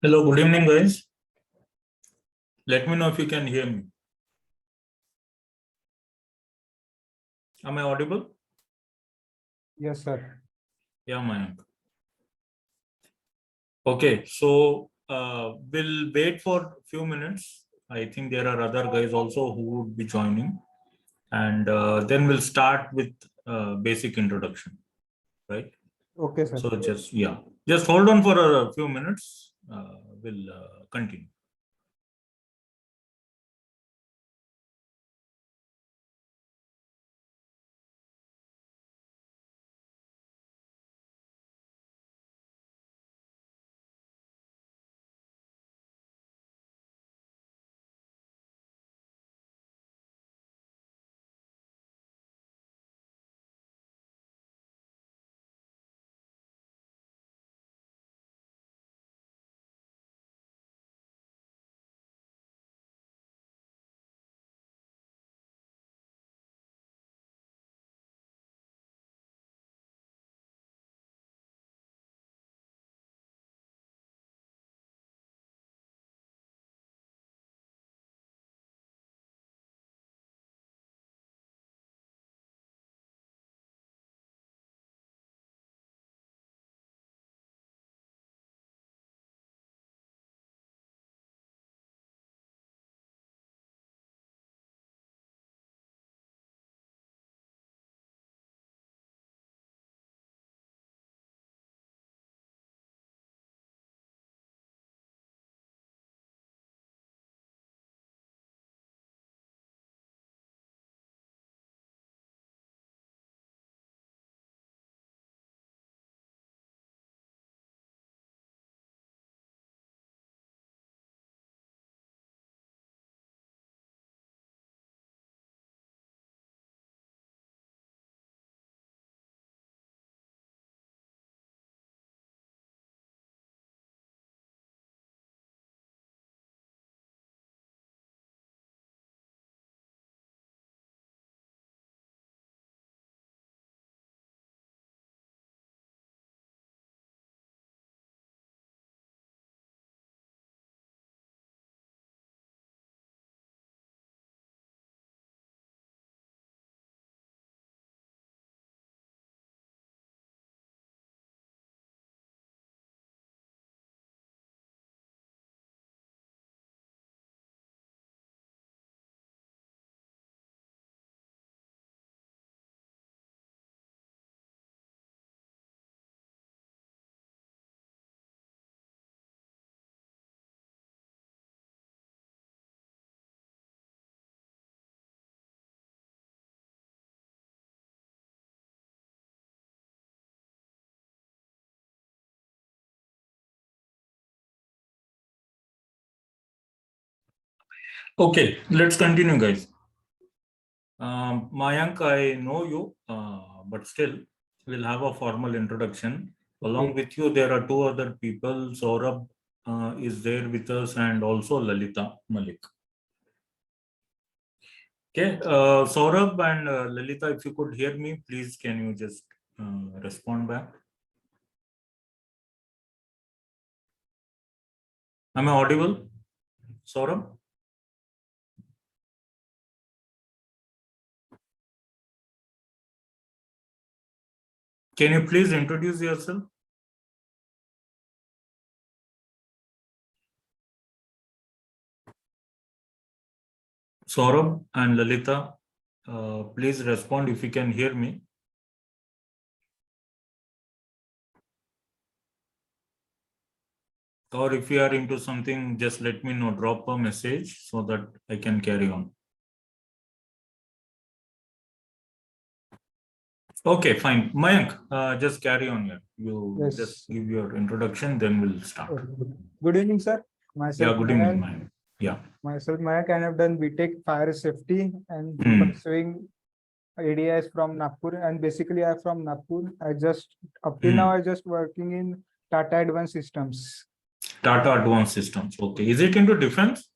Hello, good evening, guys. Let me know if you can hear me. Am I audible? Yes, sir. Yeah, Mayank. Okay, so we'll wait for a few minutes. I think there are other guys also who would be joining, and then we'll start with basic introduction, right? Okay, sir. So just hold on for a few minutes. We'll continue. Okay, let's continue, guys. Mayank, I know you, but still, we'll have a formal introduction. Along with you, there are two other people. Saurabh is there with us, and also Lalita Malik. Okay, Saurabh and Lalita, if you could hear me, please can you just respond back? Am I audible, Saurabh? Can you please introduce yourself? Saurabh and Lalita, please respond if you can hear me. Or if you are into something, just let me know, drop a message so that I can carry on. Okay, fine. Mayank, just carry on here. You just give your introduction, then we'll start. Okay. Good evening, sir. Myself, good evening, Mayank. Yeah. Myself, Mayank, and I've done BTech Fire Safety and pursuing ADIS from Nagpur. And basically, I'm from Nagpur. I just, up till now, I just working in Tata Advanced Systems. Tata Advanced Systems. Okay. Is it into defense?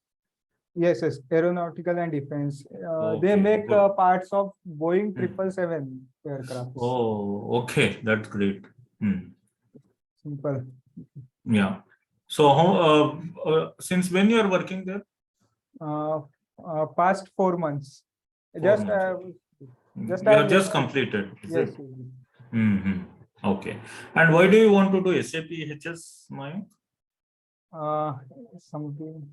Yes, aeronautical and defense. Okay, They make good. parts of Boeing 777 aircraft. Oh, okay. That's great. Simple. Yeah. So, since when you are working there? Uh, Past 4 months. 4 Just months. just You I have left. just completed, is Yes. it? Okay. And why do you want to do SAP EHS, Maya? Uh, Something.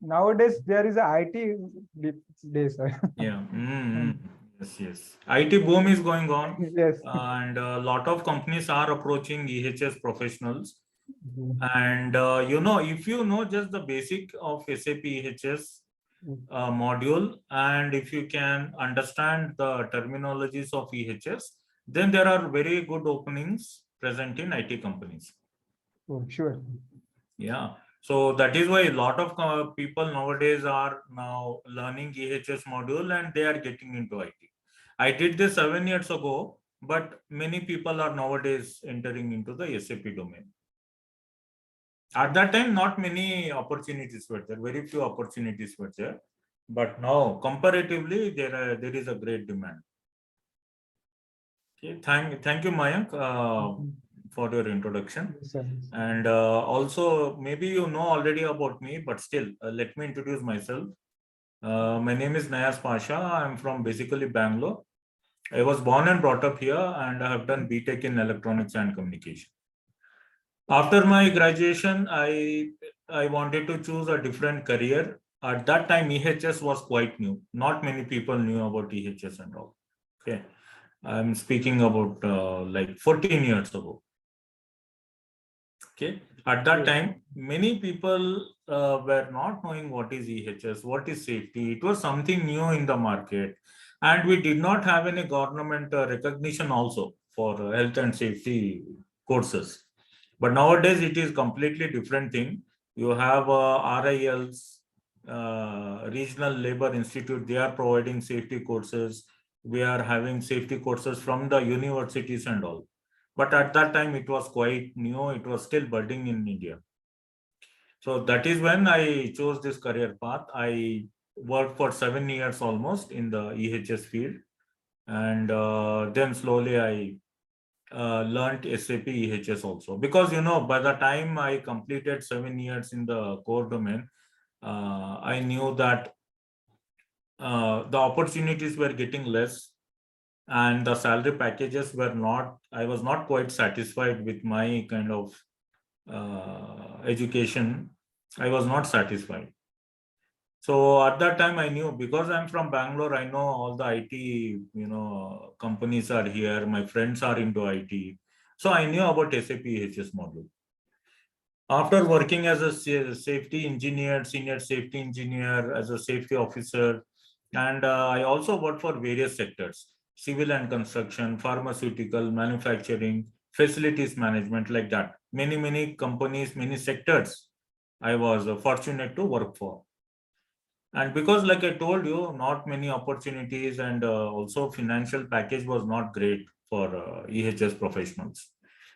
Nowadays there is a IT day, sir. Yeah. And Yes, yes. IT boom is going on, yes. and a lot of companies are approaching EHS professionals. Mhm. And if you know just the basic of SAP EHS module, and if you can understand the terminologies of EHS, then there are very good openings present in IT companies. Oh, sure. Yeah. So that is why a lot of people nowadays are now learning EHS module and they are getting into IT. I did this 7 years ago, but many people are nowadays entering into the SAP domain. At that time, not many opportunities were there, very few opportunities were there. But now, comparatively, there is a great demand. Okay, thank you, Mayank, Mhm. for your introduction. Yes, sir. And also, maybe you know already about me, but still, let me introduce myself. My name is Nayas Pasha. I'm from basically Bangalore. I was born and brought up here, and I have done BTech in electronics and communication. After my graduation, I wanted to choose a different career. At that time, EHS was quite new. Not many people knew about EHS and all. Okay, I'm speaking about like 14 years ago. Okay, at that Yes. time, many people were not knowing what is EHS, what is safety. It was something new in the market, and we did not have any government recognition also for health and safety courses. But nowadays, it is completely different thing. You have RILs, Regional Labor Institute. They are providing safety courses. We are having safety courses from the universities and all. But at that time, it was quite new. It was still budding in India. So that is when I chose this career path. I worked for 7 years almost in the EHS field. And then slowly I learned SAP EHS also. Because, by the time I completed 7 years in the core domain, I knew that the opportunities were getting less and the salary packages were not, I was not quite satisfied with my kind of education. I was not satisfied. So at that time, I knew because I'm from Bangalore, I know all the IT, companies are here. My friends are into IT. So I knew about SAP EHS module. After working as a safety engineer, senior safety engineer, as a safety officer, and I also worked for various sectors, civil and construction, pharmaceutical, manufacturing, facilities management, like that. Many companies, many sectors I was fortunate to work for. And because, like I told you, not many opportunities and also financial package was not great for EHS professionals.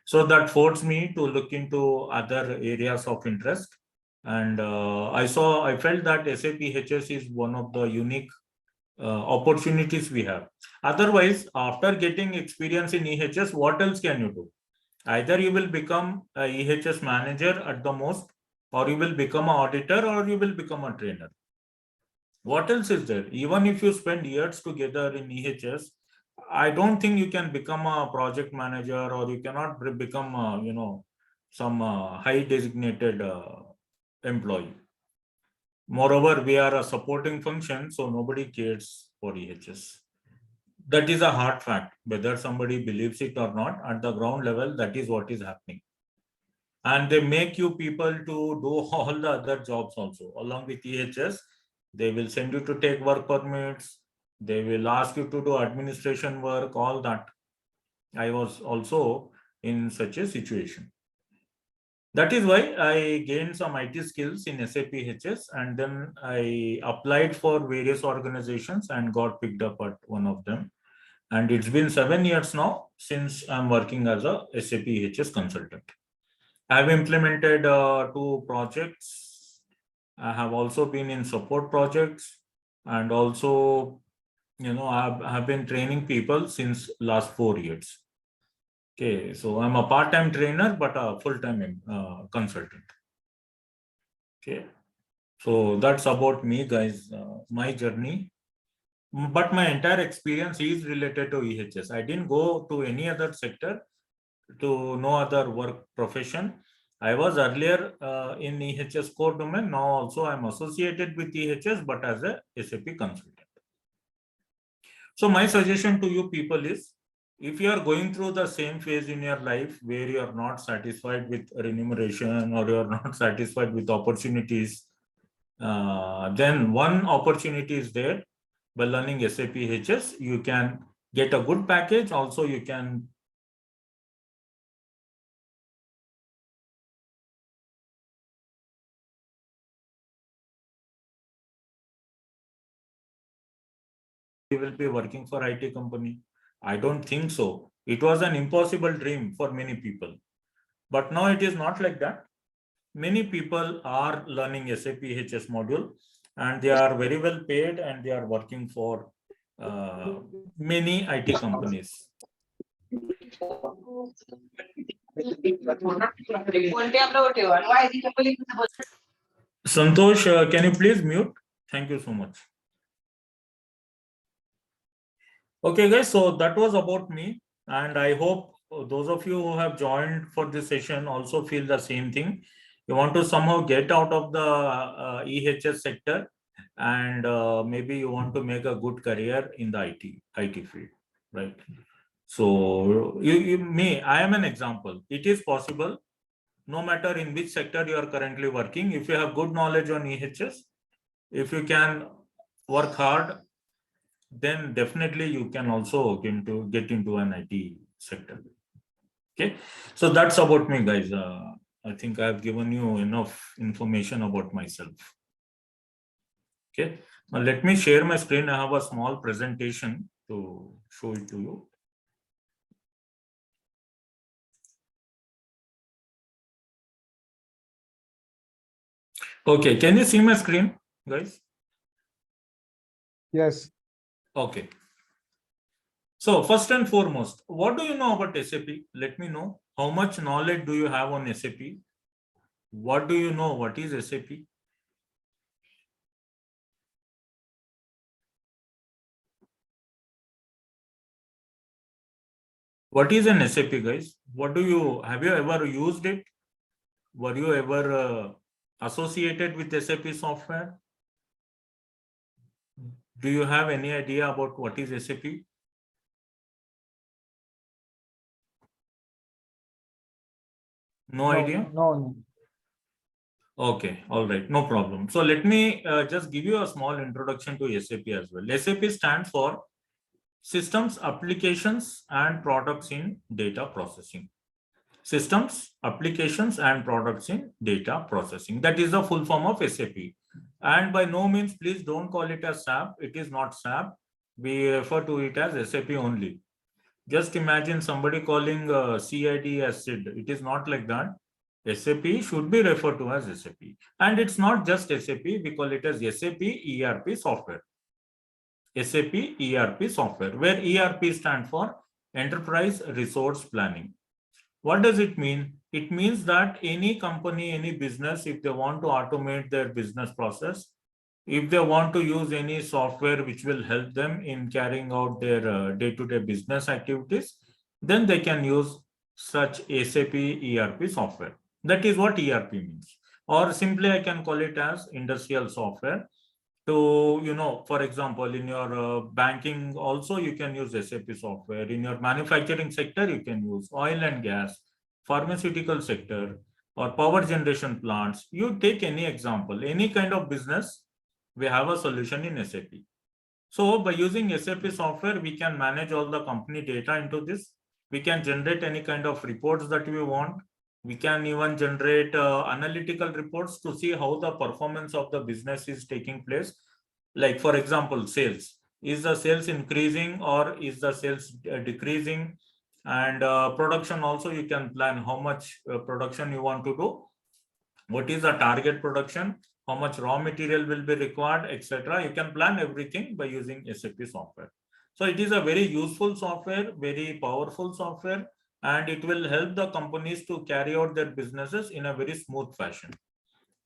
So that forced me to look into other areas of interest. And I felt that SAP EHS is one of the unique opportunities we have. Otherwise, after getting experience in EHS, what else can you do? Either you will become a EHS manager at the most, or you will become an auditor, or you will become a trainer. What else is there? Even if you spend years together in EHS, I don't think you can become a project manager, or you cannot become some high designated employee. Moreover, we are a supporting function, so nobody cares for EHS. That is a hard fact. Whether somebody believes it or not, at the ground level, that is what is happening. And they make you people to do all the other jobs also along with EHS. They will send you to take work permits. They will ask you to do administration work, all that. I was also in such a situation. That is why I gained some IT skills in SAP EHS, and then I applied for various organizations and got picked up at one of them. And it's been 7 years now since I'm working as a SAP EHS consultant. I've implemented two projects. I have also been in support projects, and also, have been training people since last 4 years. Okay, so I'm a part-time trainer, but a full-time consultant. Okay, so that's about me, guys. My journey, but my entire experience is related to EHS. I didn't go to any other sector, to no other work profession. I was earlier in EHS core domain. Now also I'm associated with EHS, but as a SAP consultant. So my suggestion to you people is, if you are going through the same phase in your life where you are not satisfied with remuneration or you are not satisfied with opportunities, then one opportunity is there. By learning SAP EHS, you can get a good package. Also, you can will be working for IT company. I don't think so. It was an impossible dream for many people. But now it is not like that. Many people are learning SAP EHS module and they are very well paid and they are working for many IT companies. Santosh, can you please mute? Thank you so much. Okay, guys, so that was about me. And I hope those of you who have joined for this session also feel the same thing. You want to somehow get out of the EHS sector, and maybe you want to make a good career in the IT field, right? So I am an example. It is possible, no matter in which sector you are currently working. If you have good knowledge on EHS, if you can work hard, then definitely you can also get into an IT sector. Okay, so that's about me, guys. I think I've given you enough information about myself. Okay, now let me share my screen. I have a small presentation to show it to you. Okay, can you see my screen, guys? Yes. Okay. So first and foremost, what do you know about SAP? Let me know. How much knowledge do you have on SAP? What do you know? What is SAP? What is an SAP, guys? Have you ever used it? Were you ever associated with SAP software? Do you have any idea about what is SAP? No idea? No. Okay, all right, no problem. So let me just give you a small introduction to SAP as well. SAP stands for Systems, Applications and Products in Data Processing. Systems, Applications and Products in Data Processing. That is the full form of SAP. And by no means, please don't call it as SAP. It is not SAP. We refer to it as SAP only. Just imagine somebody calling CID as SID. It is not like that. SAP should be referred to as SAP. And it's not just SAP. We call it as SAP ERP software. SAP ERP software, where ERP stands for Enterprise Resource Planning. What does it mean? It means that any company, any business, if they want to automate their business process, if they want to use any software which will help them in carrying out their day-to-day business activities, then they can use such SAP ERP software. That is what ERP means. Or simply I can call it as industrial software. To, for example, in your banking also you can use SAP software. In your manufacturing sector you can use oil and gas, pharmaceutical sector, or power generation plants. You take any example, any kind of business, we have a solution in SAP. So by using SAP software, we can manage all the company data into this. We can generate any kind of reports that we want. We can even generate analytical reports to see how the performance of the business is taking place. Like, for example, sales. Is the sales increasing or is the sales decreasing? And production also, you can plan how much production you want to do. What is the target production? How much raw material will be required, etc. You can plan everything by using SAP software. So it is a very useful software, very powerful software. and it will help the companies to carry out their businesses in a very smooth fashion.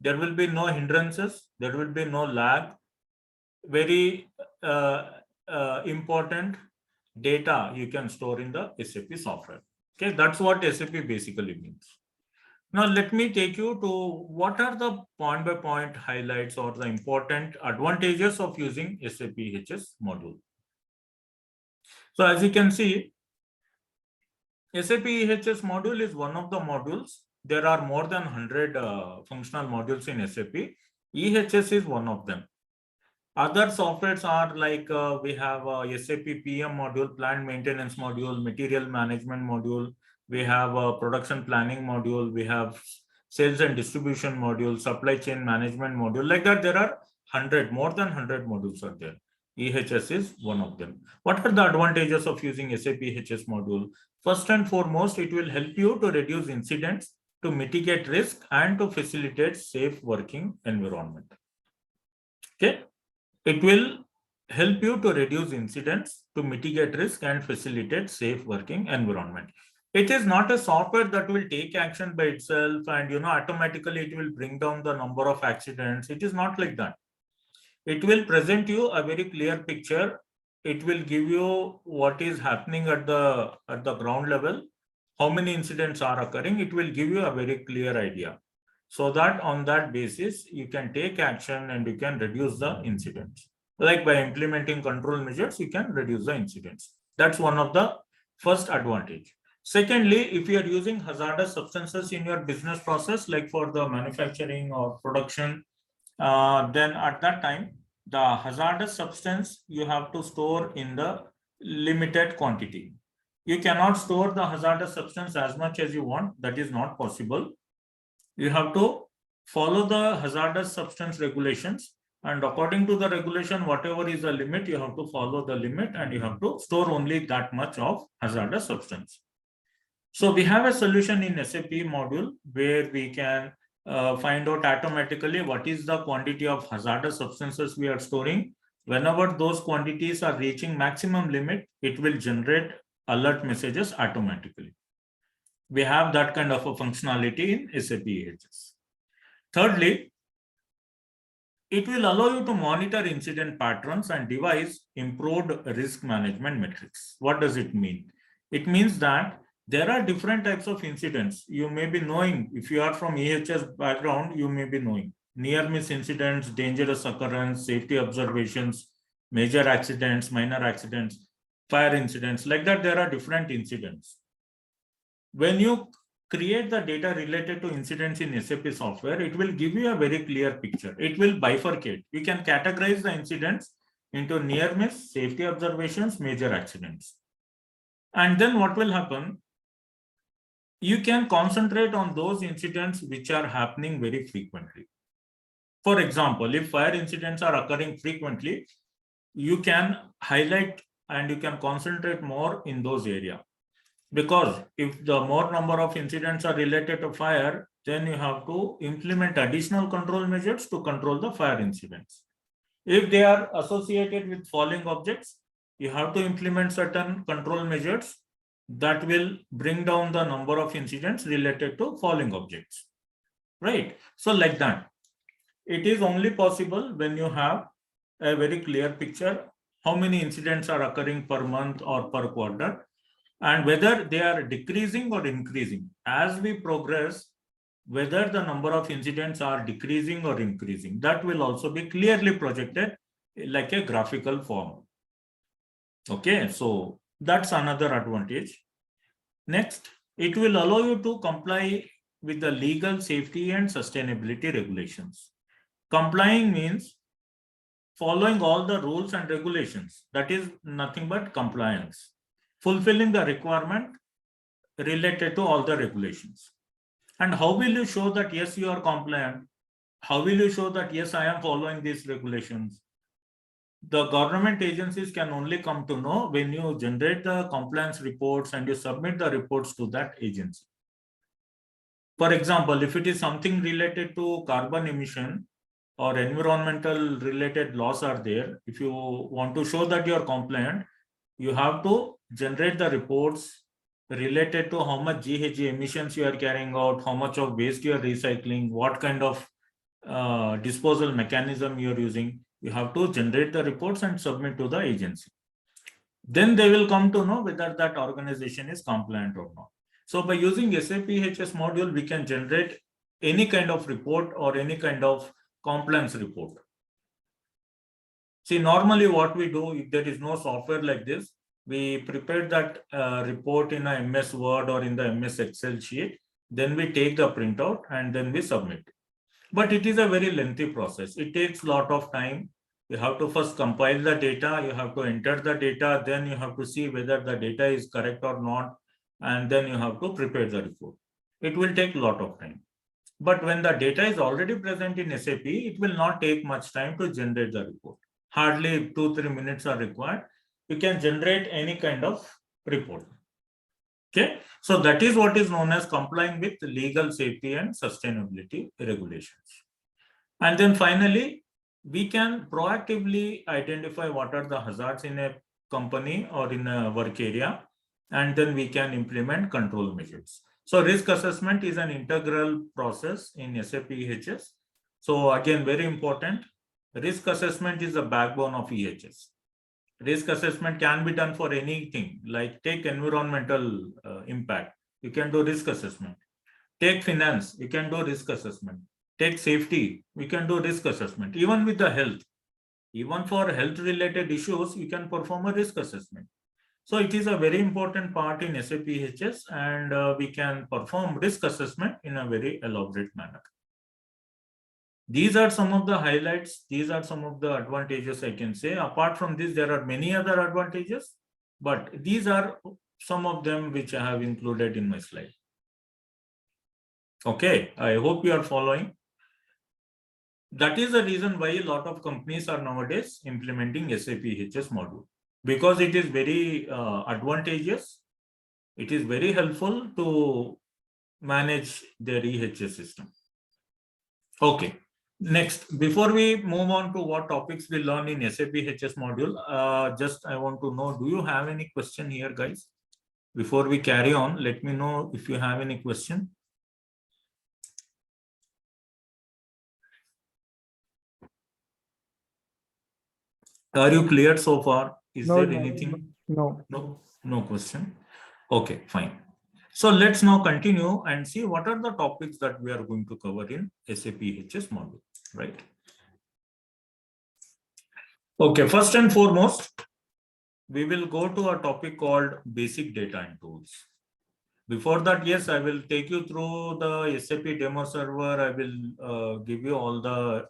There will be no hindrances, there will be no lag. Very important data you can store in the SAP software. Okay, that's what SAP basically means. Now, let me take you to what are the point by point highlights or the important advantages of using SAP EHS module. So, as you can see, SAP EHS module is one of the modules. There are more than 100 functional modules in SAP. EHS is one of them. Other softwares are like we have SAP PM module, plant maintenance module, material management module. We have a production planning module. We have sales and distribution module, supply chain management module. Like that, there are 100, more than 100 modules are there. EHS is one of them. What are the advantages of using SAP EHS module? First and foremost, it will help you to reduce incidents, to mitigate risk, and to facilitate safe working environment. Okay. It will help you to reduce incidents, to mitigate risk, and facilitate safe working environment. It is not a software that will take action by itself and automatically it will bring down the number of accidents. It is not like that. It will present you a very clear picture. It will give you what is happening at the ground level, how many incidents are occurring. It will give you a very clear idea, so that on that basis you can take action and you can reduce the incidents. Like by implementing control measures, you can reduce the incidents. That's one of the first advantage. Secondly, if you are using hazardous substances in your business process, like for the manufacturing or production, then at that time, the hazardous substance you have to store in the limited quantity. You cannot store the hazardous substance as much as you want. That is not possible. You have to follow the hazardous substance regulations, and according to the regulation, whatever is the limit, you have to follow the limit and you have to store only that much of hazardous substance. So we have a solution in SAP module where we can find out automatically what is the quantity of hazardous substances we are storing. Whenever those quantities are reaching maximum limit, it will generate alert messages automatically. We have that kind of a functionality in SAP EHS. Thirdly, it will allow you to monitor incident patterns and devise improved risk management metrics. What does it mean? It means that there are different types of incidents. You may be knowing, if you are from EHS background, you may be knowing near miss incidents, dangerous occurrence, safety observations, major accidents, minor accidents, fire incidents. Like that, there are different incidents. When you create the data related to incidents in SAP software, it will give you a very clear picture. It will bifurcate. You can categorize the incidents into near miss, safety observations, major accidents. And then what will happen? You can concentrate on those incidents which are happening very frequently. For example, if fire incidents are occurring frequently, you can highlight and you can concentrate more in those areas. Because if the more number of incidents are related to fire, then you have to implement additional control measures to control the fire incidents. If they are associated with falling objects, you have to implement certain control measures that will bring down the number of incidents related to falling objects. Right? So like that, it is only possible when you have a very clear picture how many incidents are occurring per month or per quarter, and whether they are decreasing or increasing. As we progress, whether the number of incidents are decreasing or increasing, that will also be clearly projected like a graphical form. Okay, so that's another advantage. Next, it will allow you to comply with the legal, safety, and sustainability regulations. Complying means following all the rules and regulations. That is nothing but compliance. Fulfilling the requirement related to all the regulations. And how will you show that yes, you are compliant? How will you show that yes, I am following these regulations? The government agencies can only come to know when you generate the compliance reports and you submit the reports to that agency. For example, if it is something related to carbon emission or environmental related laws are there, if you want to show that you are compliant, you have to generate the reports related to how much GHG emissions you are carrying out, how much of waste you are recycling, what kind of disposal mechanism you are using. You have to generate the reports and submit to the agency. Then they will come to know whether that organization is compliant or not. So by using SAP EHS module, we can generate any kind of report or any kind of compliance report. See, normally what we do, if there is no software like this, we prepare that report in a MS Word or in the MS Excel sheet. Then we take the printout and then we submit. But it is a very lengthy process. It takes a lot of time. You have to first compile the data. You have to enter the data. Then you have to see whether the data is correct or not. And then you have to prepare the report. It will take a lot of time. But when the data is already present in SAP, it will not take much time to generate the report. Hardly 2-3 minutes are required. You can generate any kind of report. Okay, so that is what is known as complying with legal, safety, and sustainability regulations. And then finally, we can proactively identify what are the hazards in a company or in a work area, and then we can implement control measures. So risk assessment is an integral process in SAP EHS. So again, very important. Risk assessment is the backbone of EHS. Risk assessment can be done for anything, like take environmental impact. You can do risk assessment. Take finance, you can do risk assessment. Take safety, we can do risk assessment. Even with the health, even for health related issues, you can perform a risk assessment. So it is a very important part in SAP EHS, and we can perform risk assessment in a very elaborate manner. These are some of the highlights. These are some of the advantages I can say. Apart from this, there are many other advantages, but these are some of them which I have included in my slide. Okay, I hope you are following. That is the reason why a lot of companies are nowadays implementing SAP EHS module, because it is very advantageous. It is very helpful to manage their EHS system. Okay. Next, before we move on to what topics we learn in SAP EHS module, just I want to know, do you have any question here, guys? Before we carry on, let me know if you have any question. Are you clear so far? Is there anything? No question. Okay, fine. So let's now continue and see what are the topics that we are going to cover in SAP EHS module, right? Okay, first and foremost, we will go to a topic called basic data and tools. Before that, yes, I will take you through the SAP demo server. I will give you all the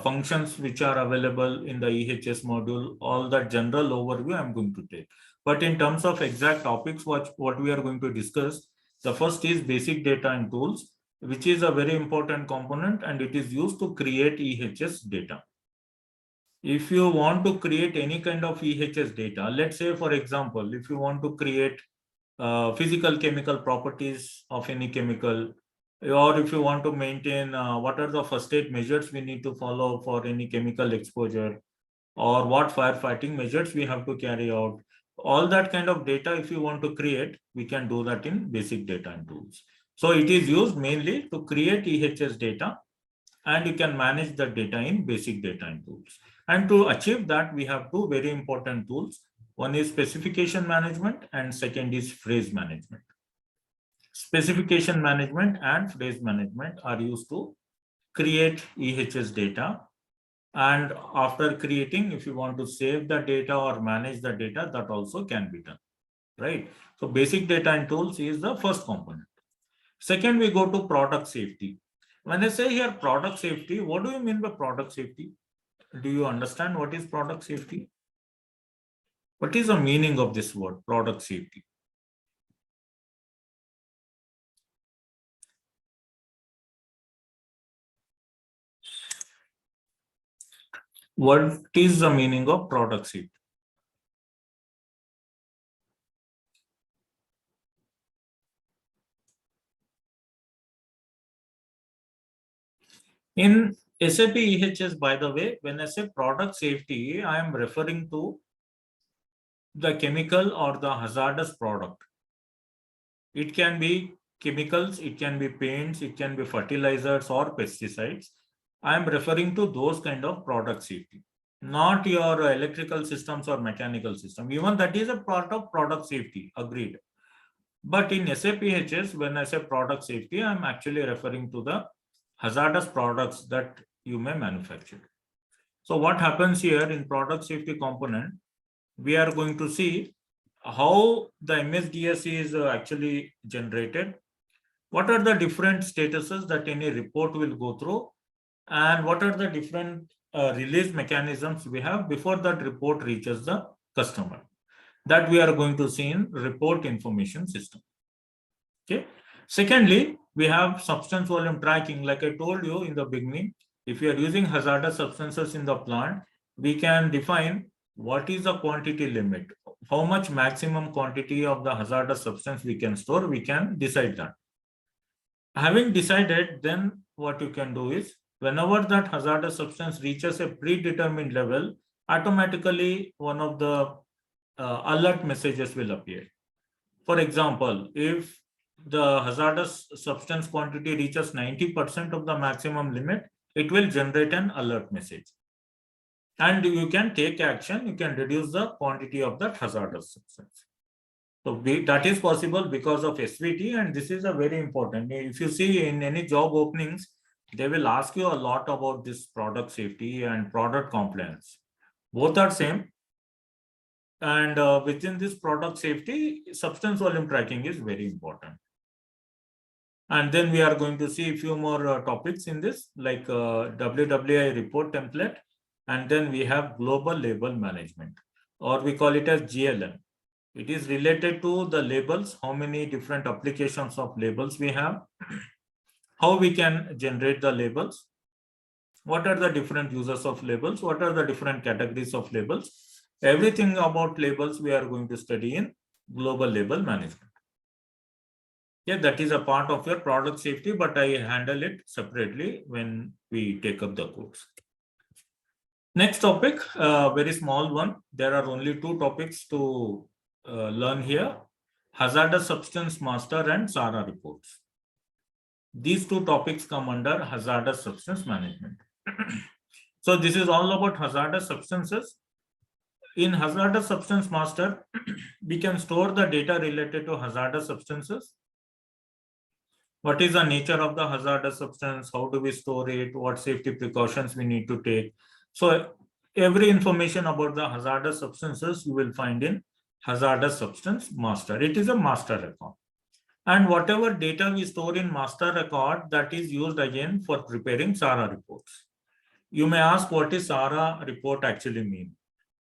functions which are available in the EHS module. All that general overview I'm going to take. But in terms of exact topics, what we are going to discuss, the first is basic data and tools, which is a very important component, and it is used to create EHS data. If you want to create any kind of EHS data, let's say, for example, if you want to create physical chemical properties of any chemical, or if you want to maintain what are the first aid measures we need to follow for any chemical exposure, or what firefighting measures we have to carry out, all that kind of data, if you want to create, we can do that in basic data and tools. So it is used mainly to create EHS data, and you can manage the data in basic data and tools. And to achieve that, we have two very important tools. One is specification management and second is phrase management. Specification management and phrase management are used to create EHS data. And after creating, if you want to save the data or manage the data, that also can be done, right? So basic data and tools is the first component. Second, we go to product safety. When I say here product safety, what do you mean by product safety? Do you understand what is product safety? What is the meaning of this word, product safety? What is the meaning of product safety? In SAP EHS, by the way, when I say product safety, I am referring to the chemical or the hazardous product. It can be chemicals, it can be paints, it can be fertilizers or pesticides. I am referring to those kind of product safety, not your electrical systems or mechanical system. Even that is a part of product safety, agreed. But in SAP EHS, when I say product safety, I'm actually referring to the hazardous products that you may manufacture. So what happens here in product safety component, we are going to see how the MSDS is actually generated, what are the different statuses that any report will go through, and what are the different release mechanisms we have before that report reaches the customer. That we are going to see in report information system. Okay. Secondly, we have substance volume tracking. Like I told you in the beginning, if you are using hazardous substances in the plant, we can define what is the quantity limit, how much maximum quantity of the hazardous substance we can store, we can decide that. Having decided, then what you can do is, whenever that hazardous substance reaches a predetermined level, automatically one of the alert messages will appear. For example, if the hazardous substance quantity reaches 90% of the maximum limit, it will generate an alert message. And you can take action, you can reduce the quantity of that hazardous substance. So that is possible because of SVT, and this is a very important. If you see in any job openings, they will ask you a lot about this product safety and product compliance. Both are same. And within this product safety, substance volume tracking is very important. And then we are going to see a few more topics in this, like WWI report template. And then we have global label management, or we call it as GLM. It is related to the labels, how many different applications of labels we have, how we can generate the labels, what are the different uses of labels, what are the different categories of labels. Everything about labels we are going to study in global label management. Yeah, that is a part of your product safety, but I handle it separately when we take up the course. Next topic, very small one. There are only two topics to learn here: hazardous substance master and SARA reports. These two topics come under hazardous substance management. So this is all about hazardous substances. In hazardous substance master, we can store the data related to hazardous substances. What is the nature of the hazardous substance? How do we store it? What safety precautions we need to take? So every information about the hazardous substances you will find in hazardous substance master. It is a master record. And whatever data we store in master record, that is used again for preparing SARA reports. You may ask, what is SARA report actually mean?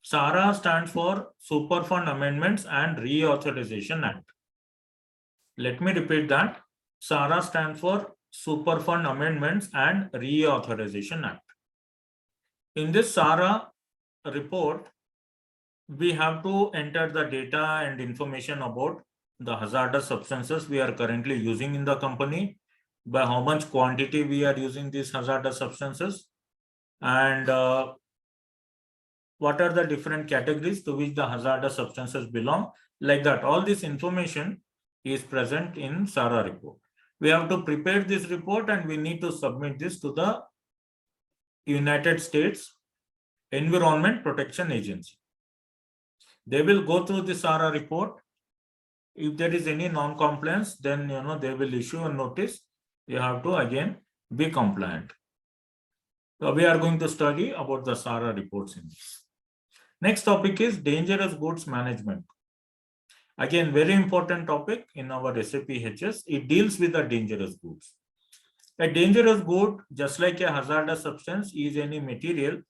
SARA stands for Superfund Amendments and Reauthorization Act. Let me repeat that. SARA stands for Superfund Amendments and Reauthorization Act. In this SARA report, we have to enter the data and information about the hazardous substances we are currently using in the company, by how much quantity we are using these hazardous substances, and what are the different categories to which the hazardous substances belong. Like that, all this information is present in SARA report. We have to prepare this report and we need to submit this to the United States Environment Protection Agency. They will go through the SARA report. If there is any non-compliance, then they will issue a notice. You have to again be compliant. So we are going to study about the SARA reports in this. Next topic is dangerous goods management. Again, very important topic in our SAP EHS. It deals with the dangerous goods. A dangerous good, just like a hazardous substance, is any material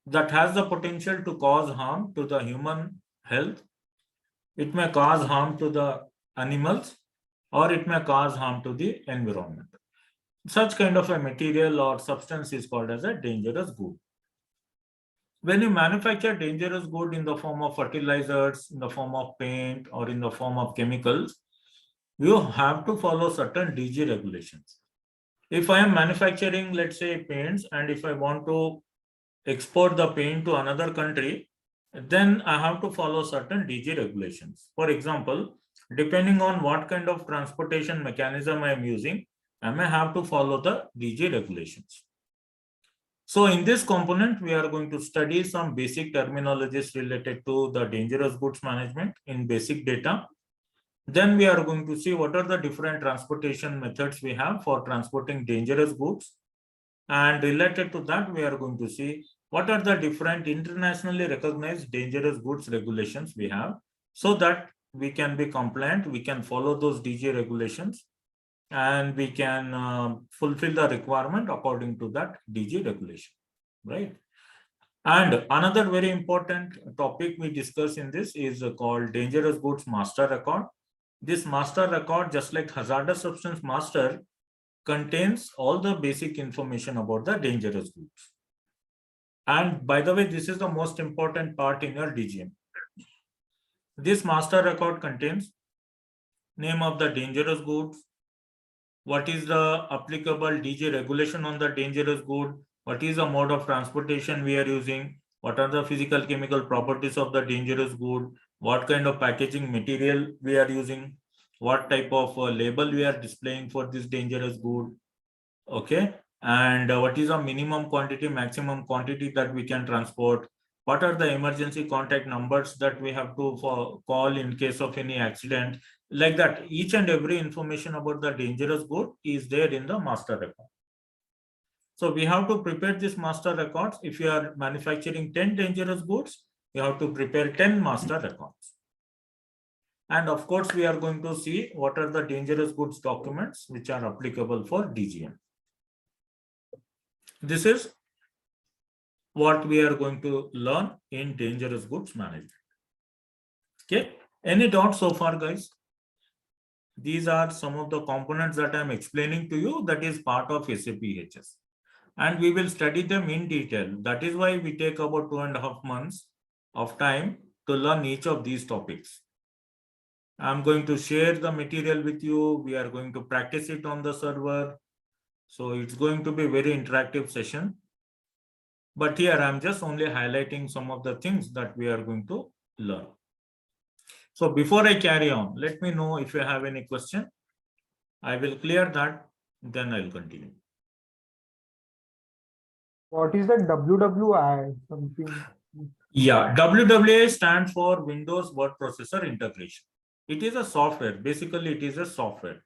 that has the potential to cause harm to the human health. It may cause harm to the animals, or it may cause harm to the environment. Such kind of a material or substance is called as a dangerous good. When you manufacture dangerous good in the form of fertilizers, in the form of paint, or in the form of chemicals, you have to follow certain DG regulations. If I am manufacturing, let's say, paints, and if I want to export the paint to another country, then I have to follow certain DG regulations. For example, Depending on what kind of transportation mechanism I am using, I may have to follow the DG regulations. So in this component, we are going to study some basic terminologies related to the dangerous goods management in basic data. Then we are going to see what are the different transportation methods we have for transporting dangerous goods. And related to that, we are going to see what are the different internationally recognized dangerous goods regulations we have, so that we can be compliant, we can follow those DG regulations, and we can fulfill the requirement according to that DG regulation, right? And another very important topic we discuss in this is called dangerous goods master record. This master record, just like hazardous substance master, contains all the basic information about the dangerous goods. And by the way, this is the most important part in your DGM. This master record contains name of the dangerous goods, what is the applicable DG regulation on the dangerous good, what is the mode of transportation we are using, what are the physical chemical properties of the dangerous good, what kind of packaging material we are using, what type of label we are displaying for this dangerous good, okay, and what is the minimum quantity, maximum quantity that we can transport, what are the emergency contact numbers that we have to call in case of any accident. Like that, each and every information about the dangerous good is there in the master record. So we have to prepare this master records. If you are manufacturing 10 dangerous goods, you have to prepare 10 master records. And of course, we are going to see what are the dangerous goods documents which are applicable for DGM. This is what we are going to learn in dangerous goods management. Okay, any doubts so far, guys? These are some of the components that I am explaining to you that is part of SAP EHS. And we will study them in detail. That is why we take about 2.5 months of time to learn each of these topics. I'm going to share the material with you. We are going to practice it on the server. So it's going to be a very interactive session. But here I'm just only highlighting some of the things that we are going to learn. So before I carry on, let me know if you have any question. I will clear that, then I'll continue. What is the WWI? Something. Yeah, WWA stands for Windows Word Processor Integration. It is a software. Basically, it is a software.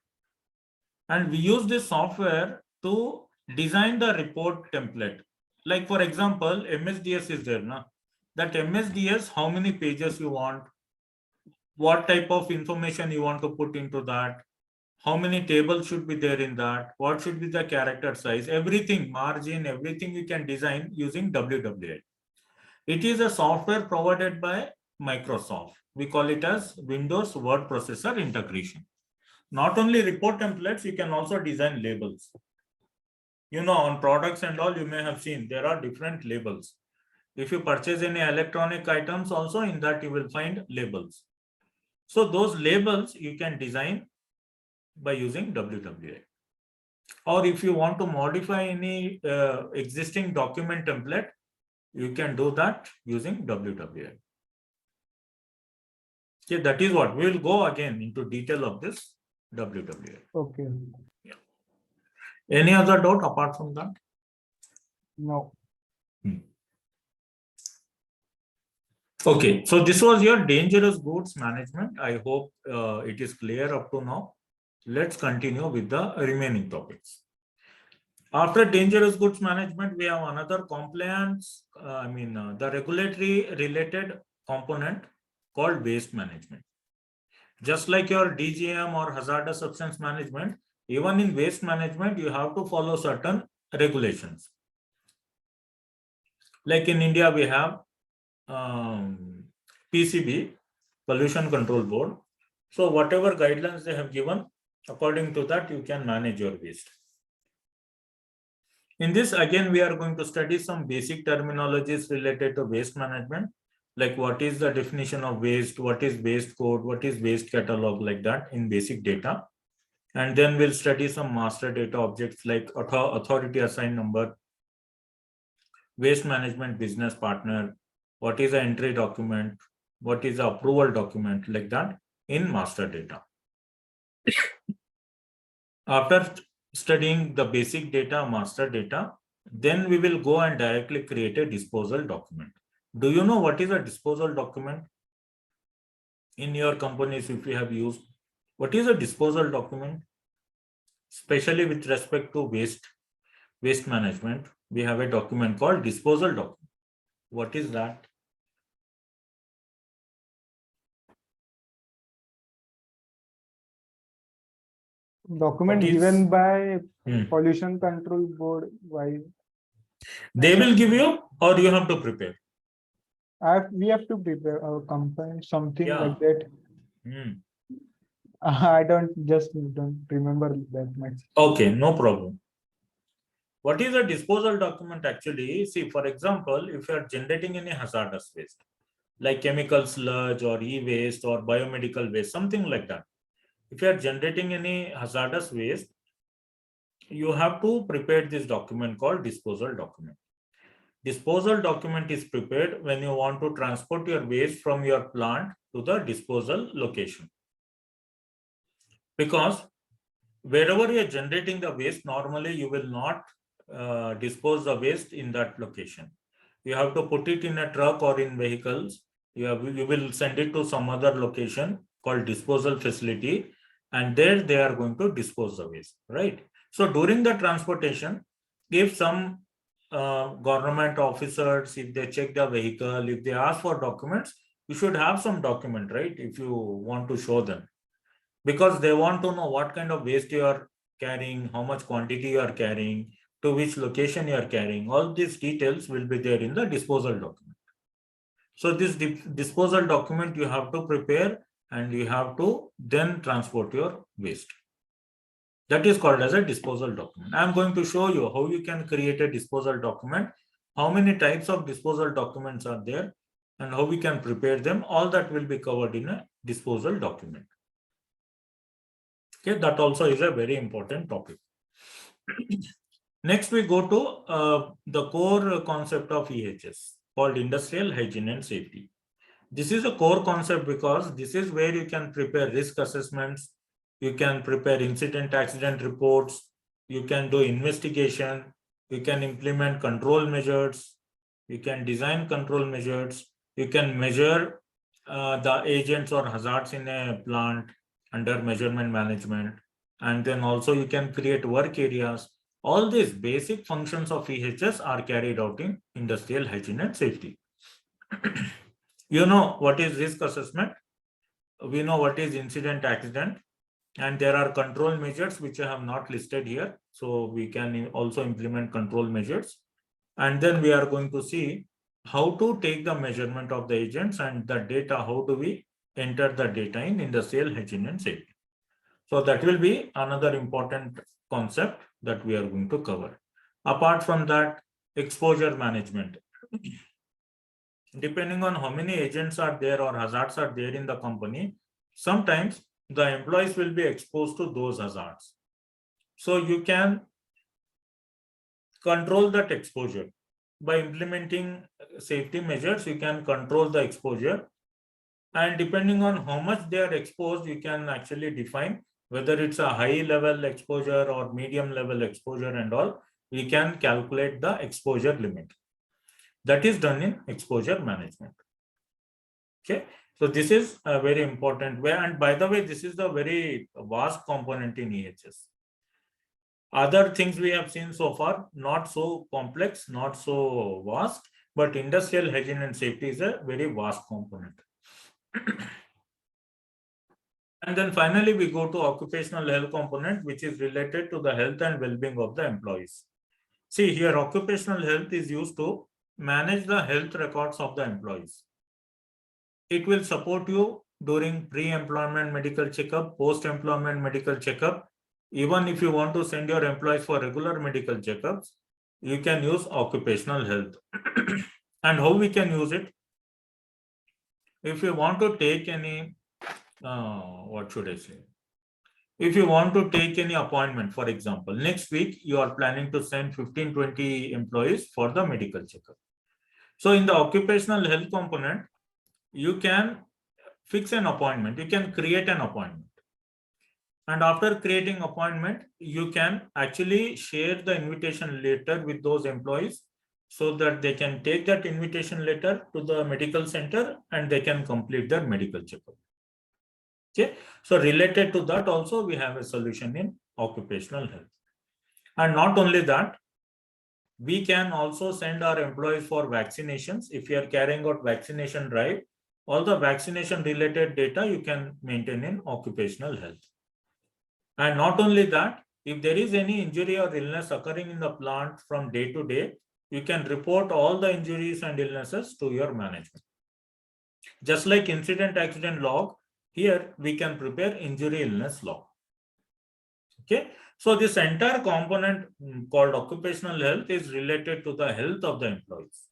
And we use this software to design the report template. Like for example, MSDS is there. Na? That MSDS, how many pages you want, what type of information you want to put into that, how many tables should be there in that, what should be the character size, everything, margin, everything you can design using WWA. It is a software provided by Microsoft. We call it as Windows Word Processor Integration. Not only report templates, you can also design labels. You know, on products and all, you may have seen there are different labels. If you purchase any electronic items also, in that you will find labels. So those labels you can design by using WWA. Or if you want to modify any existing document template, you can do that using WWA. Okay, that is what we will go again into detail of this WWA. Okay. Yeah. Any other doubt apart from that? No. Okay, so this was your dangerous goods management. I hope it is clear up to now. Let's continue with the remaining topics. After dangerous goods management, we have another compliance, the regulatory related component called waste management. Just like your DGM or hazardous substance management, even in waste management, you have to follow certain regulations. Like in India, we have PCB, Pollution Control Board. So whatever guidelines they have given, according to that, you can manage your waste. In this, again, we are going to study some basic terminologies related to waste management, like what is the definition of waste, what is waste code, what is waste catalog, like that in basic data. And then we'll study some master data objects like authority assigned number, waste management business partner, what is the entry document, what is the approval document, like that. in master data. After studying the basic data, master data, then we will go and directly create a disposal document. Do you know what is a disposal document? In your companies, if you have used, what is a disposal document? Especially with respect to waste management, we have a document called disposal document. What is that? Document What is- given by Hmm. pollution control board. Why? They will give you, or you have to prepare? We have to prepare our company, something Yeah. like that. Hmm. I don't remember that much. Okay, no problem. What is a disposal document actually? See, for example, if you are generating any hazardous waste, like chemical sludge or e-waste or biomedical waste, something like that. If you are generating any hazardous waste, you have to prepare this document called disposal document. Disposal document is prepared when you want to transport your waste from your plant to the disposal location. Because wherever you are generating the waste, normally you will not dispose the waste in that location. You have to put it in a truck or in vehicles. You will send it to some other location called disposal facility, and there they are going to dispose the waste, right? So during the transportation, if some government officers, if they check the vehicle, if they ask for documents, you should have some document, right? If you want to show them, because they want to know what kind of waste you are carrying, how much quantity you are carrying, to which location you are carrying. All these details will be there in the disposal document. So this disposal document you have to prepare, and you have to then transport your waste. That is called as a disposal document. I am going to show you how you can create a disposal document, how many types of disposal documents are there, and how we can prepare them. All that will be covered in a disposal document. Okay, that also is a very important topic. Next, we go to the core concept of EHS called industrial hygiene and safety. This is a core concept because this is where you can prepare risk assessments, you can prepare incident accident reports, you can do investigation, you can implement control measures, you can design control measures, you can measure the agents or hazards in a plant under measurement management, and then also you can create work areas. All these basic functions of EHS are carried out in industrial hygiene and safety. You know what is risk assessment, we know what is incident accident, and there are control measures which I have not listed here. So we can also implement control measures. And then we are going to see how to take the measurement of the agents and the data, how do we enter the data in industrial hygiene and safety. So that will be another important concept that we are going to cover. Apart from that, exposure management. Depending on how many agents are there or hazards are there in the company, sometimes the employees will be exposed to those hazards. So you can control that exposure. By implementing safety measures, you can control the exposure. And depending on how much they are exposed, you can actually define whether it's a high level exposure or medium level exposure and all. We can calculate the exposure limit. That is done in exposure management. Okay, so this is a very important way. And by the way, this is the very vast component in EHS. Other things we have seen so far, not so complex, not so vast, but industrial hygiene and safety is a very vast component. And then finally, we go to occupational health component, which is related to the health and well-being of the employees. See here, occupational health is used to manage the health records of the employees. It will support you during pre-employment medical checkup, post-employment medical checkup. Even if you want to send your employees for regular medical checkups, you can use occupational health. And how we can use it? If you want to take any, what should I say? If you want to take any appointment, for example, next week, you are planning to send 15-20 employees for the medical checkup. So in the occupational health component, you can fix an appointment. You can create an appointment. And after creating appointment, you can actually share the invitation letter with those employees so that they can take that invitation letter to the medical center and they can complete their medical checkup. Okay. So related to that also, we have a solution in occupational health. And not only that, we can also send our employees for vaccinations. If you are carrying out vaccination drive, all the vaccination related data you can maintain in occupational health. And not only that, if there is any injury or illness occurring in the plant from day to day, you can report all the injuries and illnesses to your management. Just like incident accident log, here we can prepare injury illness log. Okay, so this entire component called occupational health is related to the health of the employees.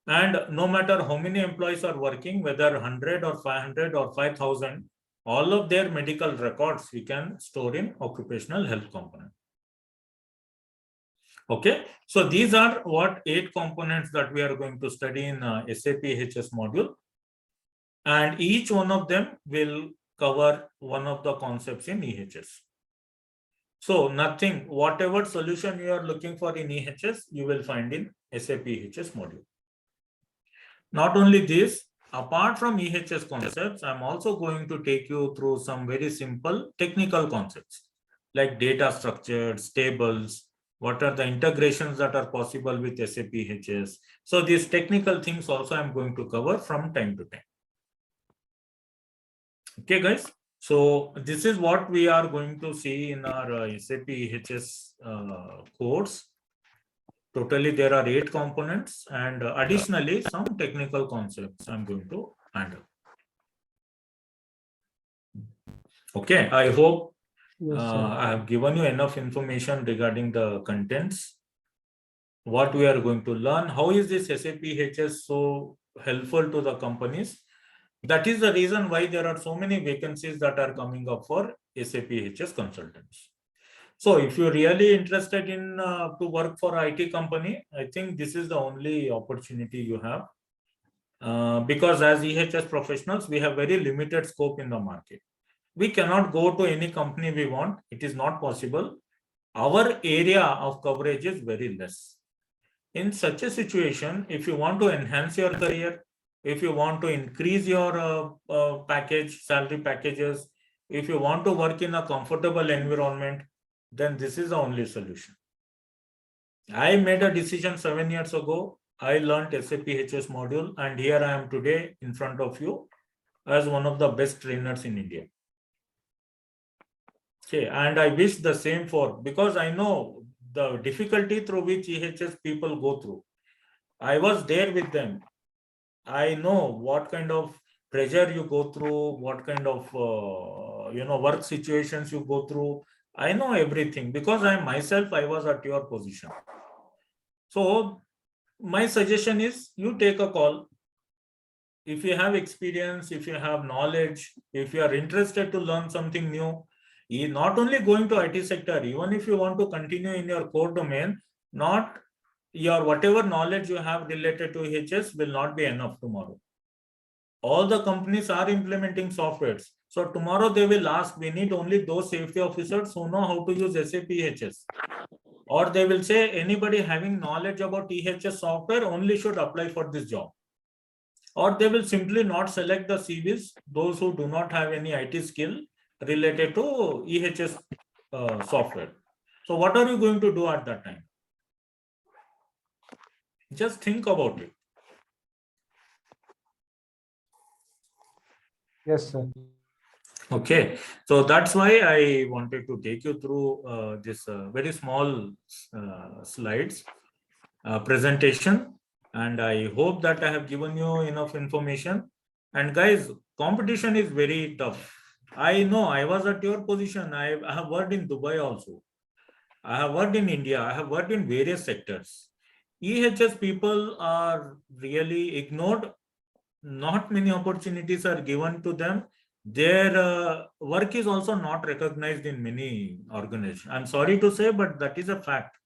And no matter how many employees are working, whether 100 or 500 or 5,000, all of their medical records we can store in occupational health component. Okay, so these are what 8 components that we are going to study in SAP EHS module. And each one of them will cover one of the concepts in EHS. So nothing, whatever solution you are looking for in EHS, you will find in SAP EHS module. Not only this, apart from EHS concepts, I'm also going to take you through some very simple technical concepts like data structures, tables, what are the integrations that are possible with SAP EHS. So these technical things also I'm going to cover from time to time. Okay, guys. So this is what we are going to see in our SAP EHS course. Totally, there are 8 components and additionally some technical concepts I'm going to handle. Okay, I hope I have given you enough information regarding the contents, what we are going to learn, how is this SAP EHS so helpful to the companies. That is the reason why there are so many vacancies that are coming up for SAP EHS consultants. So if you're really interested in to work for an IT company, I think this is the only opportunity you have. Because as EHS professionals, we have very limited scope in the market. We cannot go to any company we want. It is not possible. Our area of coverage is very less. In such a situation, if you want to enhance your career, if you want to increase your salary packages, if you want to work in a comfortable environment, then this is the only solution. I made a decision 7 years ago. I learned SAP EHS module, and here I am today in front of you as one of the best trainers in India. Okay, and I wish the same for, because I know the difficulty through which EHS people go through. I was there with them. I know what kind of pressure you go through, what kind of work situations you go through. I know everything because I was at your position. So my suggestion is you take a call. If you have experience, if you have knowledge, if you are interested to learn something new, not only going to IT sector, even if you want to continue in your core domain, not your whatever knowledge you have related to EHS will not be enough tomorrow. All the companies are implementing softwares. So tomorrow they will ask, we need only those safety officers who know how to use SAP EHS. Or they will say anybody having knowledge about EHS software only should apply for this job. Or they will simply not select the CVs, those who do not have any IT skill related to EHS software. So what are you going to do at that time? Just think about it. Yes, sir. Okay, so that's why I wanted to take you through this very small slides presentation, and I hope that I have given you enough information. And guys, competition is very tough. I know, I was at your position. I have worked in Dubai also. I have worked in India. I have worked in various sectors. EHS people are really ignored. Not many opportunities are given to them. Their work is also not recognized in many organizations. I'm sorry to say, but that is a fact.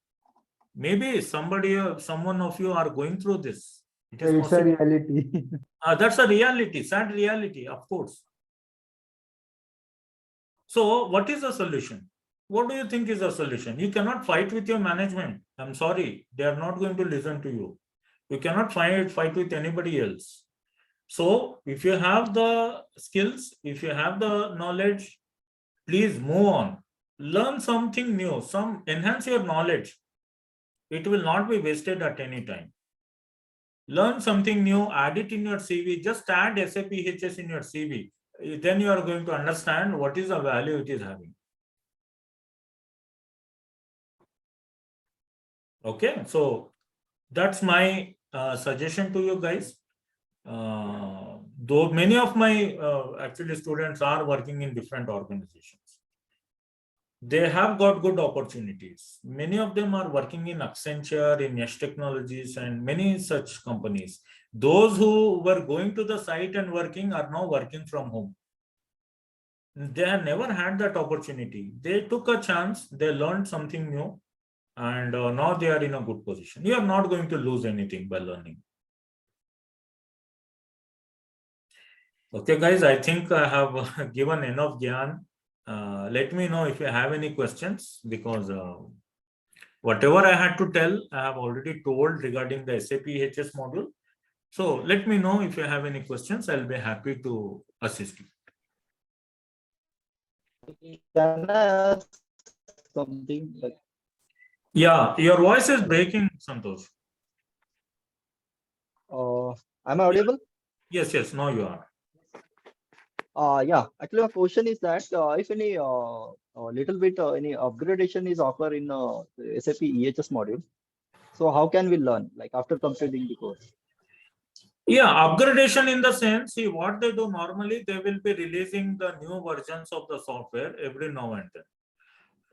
Maybe someone of you are going through this. It is It's a possible. reality. That's a reality, sad reality, of course. So what is the solution? What do you think is the solution? You cannot fight with your management. I'm sorry, they are not going to listen to you. You cannot fight with anybody else. So if you have the skills, if you have the knowledge, please move on. Learn something new, enhance your knowledge. It will not be wasted at any time. Learn something new, add it in your CV. Just add SAP EHS in your CV. Then you are going to understand what is the value it is having. Okay, so that's my suggestion to you guys. Though many of my actually students are working in different organizations, they have got good opportunities. Many of them are working in Accenture, in Yash Technologies, and many such companies. Those who were going to the site and working are now working from home. They have never had that opportunity. They took a chance, they learned something new, and now they are in a good position. You are not going to lose anything by learning. Okay, guys, I think I have given enough gyan. Let me know if you have any questions, because whatever I had to tell, I have already told regarding the SAP EHS module. So let me know if you have any questions. I'll be happy to assist you. Can I ask something like? Yeah, your voice is breaking, Santosh. Am I audible? Yes, now you are. Yeah. Actually, my question is that if any little bit any upgradation is offered in the SAP EHS module, so how can we learn like after completing the course? Yeah, upgradation in the sense, see what they do normally, they will be releasing the new versions of the software every now and then.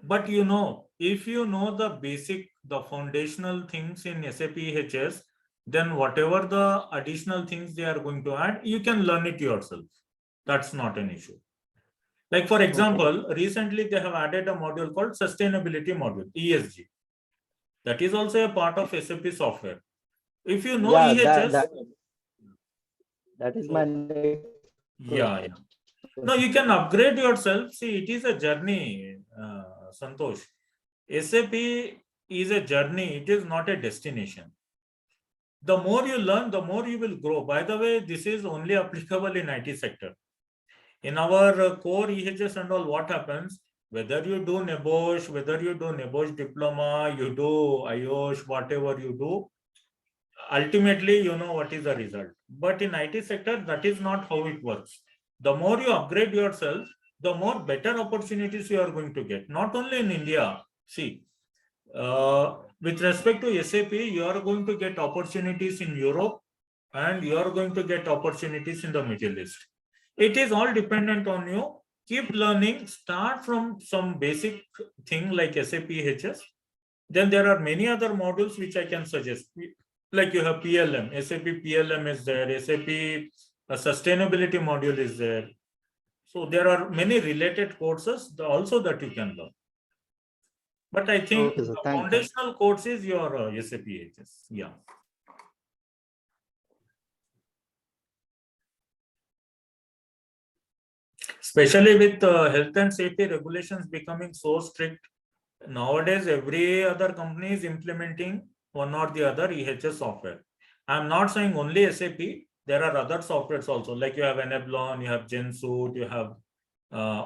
But if you know the basic, the foundational things in SAP EHS, then whatever the additional things they are going to add, you can learn it yourself. That's not an issue. Like for example, recently they have added a module called sustainability module, ESG. That is also a part of SAP software. If you know Yeah, EHS, that is so, my next yeah. question. No, you can upgrade yourself. See, it is a journey, Santosh. SAP is a journey. It is not a destination. The more you learn, the more you will grow. By the way, this is only applicable in IT sector. In our core EHS and all, what happens? Whether you do NEBOSH, whether you do NEBOSH diploma, you do IOSH, whatever you do, ultimately you know what is the result. But in IT sector, that is not how it works. The more you upgrade yourself, the more better opportunities you are going to get. Not only in India. See, with respect to SAP, you are going to get opportunities in Europe, and you are going to get opportunities in the Middle East. It is all dependent on you. Keep learning. Start from some basic thing like SAP EHS. Then there are many other modules which I can suggest. Like you have PLM, SAP PLM is there, SAP sustainability module is there. So there are many related courses also that you can learn. But I think Okay, sir. the Thank you. foundational course is your SAP EHS. Yeah. Especially with health and safety regulations becoming so strict, nowadays every other company is implementing one or the other EHS software. I'm not saying only SAP. There are other softwares also, like you have Enablon, you have Gensuit, you have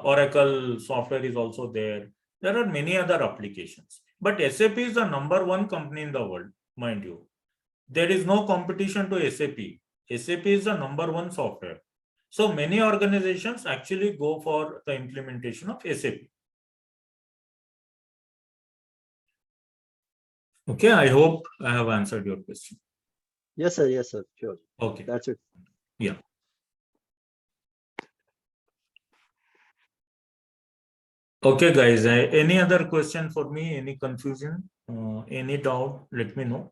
Oracle software is also there. There are many other applications. But SAP is the #1 company in the world, mind you. There is no competition to SAP. SAP is the #1 software. So many organizations actually go for the implementation of SAP. Okay, I hope I have answered your question. Yes, sir. Yes, sir. Sure. Okay. That's it. Yeah. Okay, guys. Any other question for me? Any confusion? Any doubt? Let me know.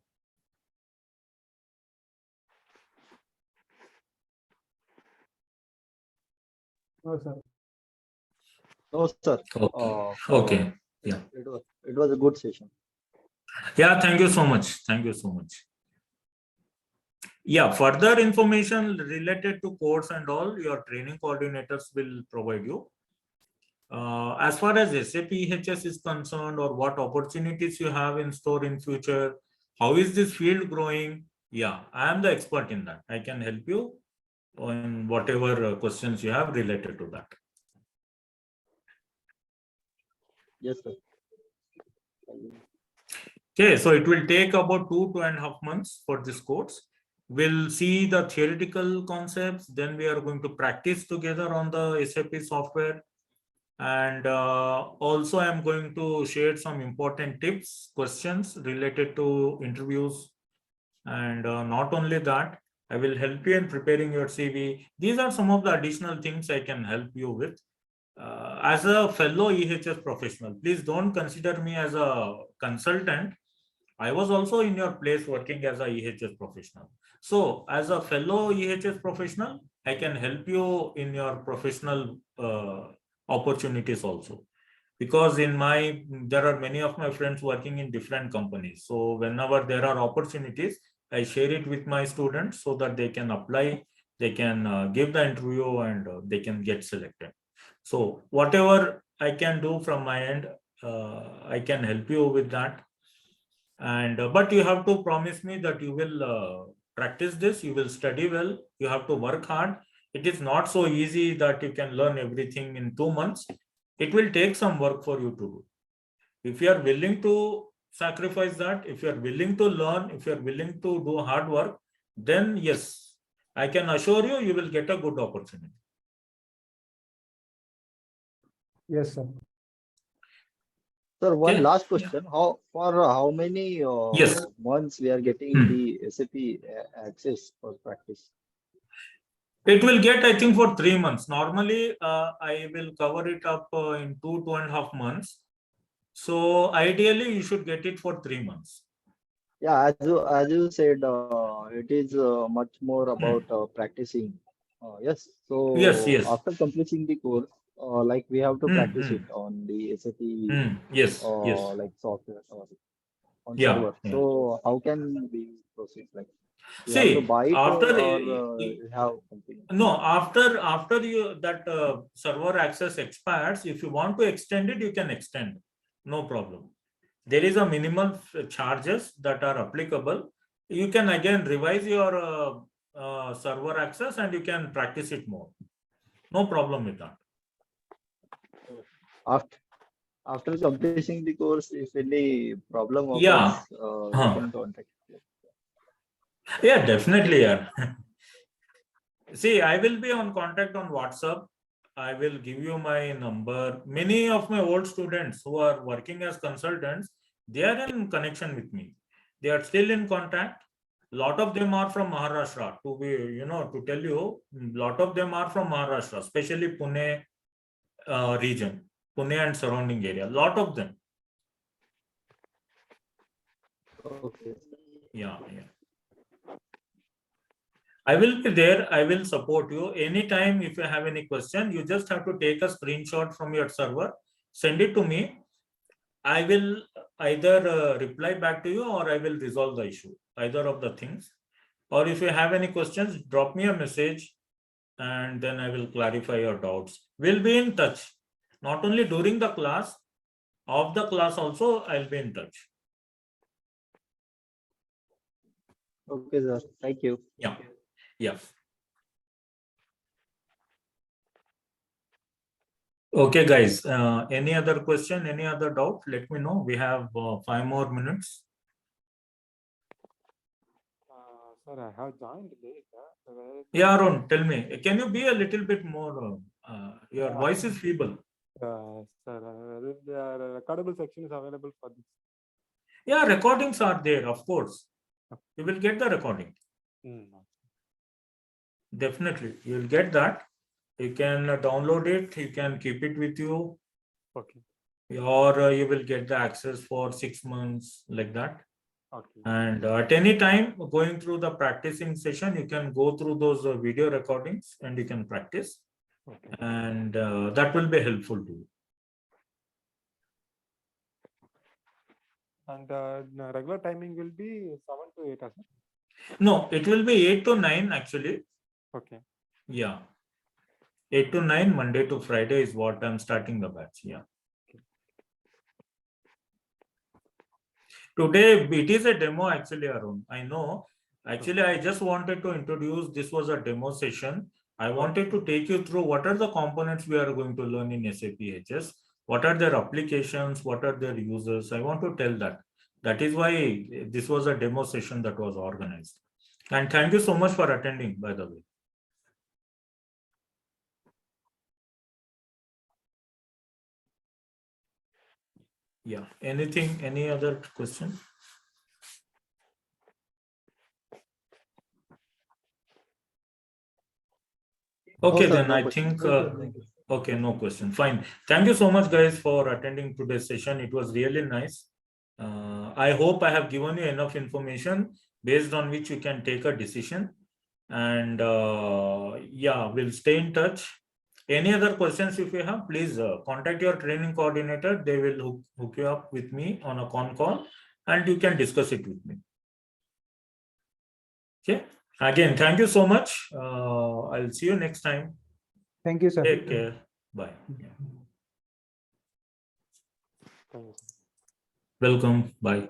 No, sir. No, sir. Okay. Okay. Yeah. It was a good session. Yeah. Thank you so much. Thank you so much. Yeah, further information related to course and all, your training coordinators will provide you. As far as SAP EHS is concerned, or what opportunities you have in store in future, how is this field growing? Yeah, I am the expert in that. I can help you on whatever questions you have related to that. Yes, sir. Okay, so it will take about 2.5 months for this course. We'll see the theoretical concepts, then we are going to practice together on the SAP software. And also I'm going to share some important tips, questions related to interviews. And not only that, I will help you in preparing your CV. These are some of the additional things I can help you with. As a fellow EHS professional, please don't consider me as a consultant. I was also in your place working as a EHS professional. So as a fellow EHS professional, I can help you in your professional opportunities also. Because there are many of my friends working in different companies. So whenever there are opportunities, I share it with my students so that they can apply, they can give the interview, and they can get selected. So whatever I can do from my end, I can help you with that. And but you have to promise me that you will practice this, you will study well, you have to work hard. It is not so easy that you can learn everything in 2 months. It will take some work for you to do. If you are willing to sacrifice that, if you are willing to learn, if you are willing to do hard work, then yes, I can assure you, you will get a good opportunity. Yes, sir. Sir, one Okay. last question. How many Yes. months we are getting the SAP access for practice? It will get, I think, for 3 months. Normally, I will cover it up in 2.5 months. So ideally, you should get it for 3 months. Yeah, as you said, it is much more about practicing. Yes. Yes, So yes. after completing the course, like we have to practice it on the SAP Yes, yes. like software or on Yeah, server. yeah. So how can we proceed? Like we have to See, buy it after or we have something. no, after you that server access expires, if you want to extend it, you can extend. No problem. There is a minimum charges that are applicable. You can again revise your server access and you can practice it more. No problem with that. After after completing the course, if any problem Yeah. occurs, we Huh. can contact. Yeah, definitely. Yeah. See, I will be on contact on WhatsApp. I will give you my number. Many of my old students who are working as consultants, they are in connection with me. They are still in contact. A lot of them are from Maharashtra. To tell you, lot of them are from Maharashtra, especially Pune region, Pune and surrounding area. Lot of them. Okay. Yeah, yeah. I will be there. I will support you. Anytime if you have any question, you just have to take a screenshot from your server, send it to me. I will either reply back to you or I will resolve the issue, either of the things. Or if you have any questions, drop me a message and then I will clarify your doubts. We'll be in touch. Not only during the class, of the class also, I'll be in touch. Okay, sir. Thank you. Yeah. Yeah. Okay, guys. Any other question? Any other doubt? Let me know. We have 5 more minutes. Sir, I have joined late. Yeah, Arun, tell me. Can you be a little bit more? Your voice is feeble. Sir, the recordable section is available for this. Yeah, recordings are there, of course. You will get the recording. Definitely, you will get that. You can download it. You can keep it with you. Okay. Or you will get the access for 6 months, like that. Okay. And at any time going through the practicing session, you can go through those video recordings and you can practice. Okay. And that will be helpful to you. And regular timing will be 7 to 8, sir? No, it will be 8 to 9 actually. Okay. Yeah. 8 to 9, Monday to Friday is what I'm starting the batch. Yeah. Today, it is a demo actually, Arun. I know. Actually, I just wanted to introduce, this was a demo session. I wanted to take you through what are the components we are going to learn in SAP EHS, what are their applications, what are their users. I want to tell that. That is why this was a demo session that was organized. And thank you so much for attending, by the way. Yeah. Anything, any other question? Okay, No, sir, then no I questions. think, Thank you. okay, no question. Fine. Thank you so much, guys, for attending today's session. It was really nice. I hope I have given you enough information based on which you can take a decision. And yeah, we'll stay in touch. Any other questions if you have, please contact your training coordinator. They will hook you up with me on a con call and you can discuss it with me. Okay. Again, thank you so much. I'll see you next time. Thank you, sir. Take care. Bye. Thank you, sir. Welcome. Bye.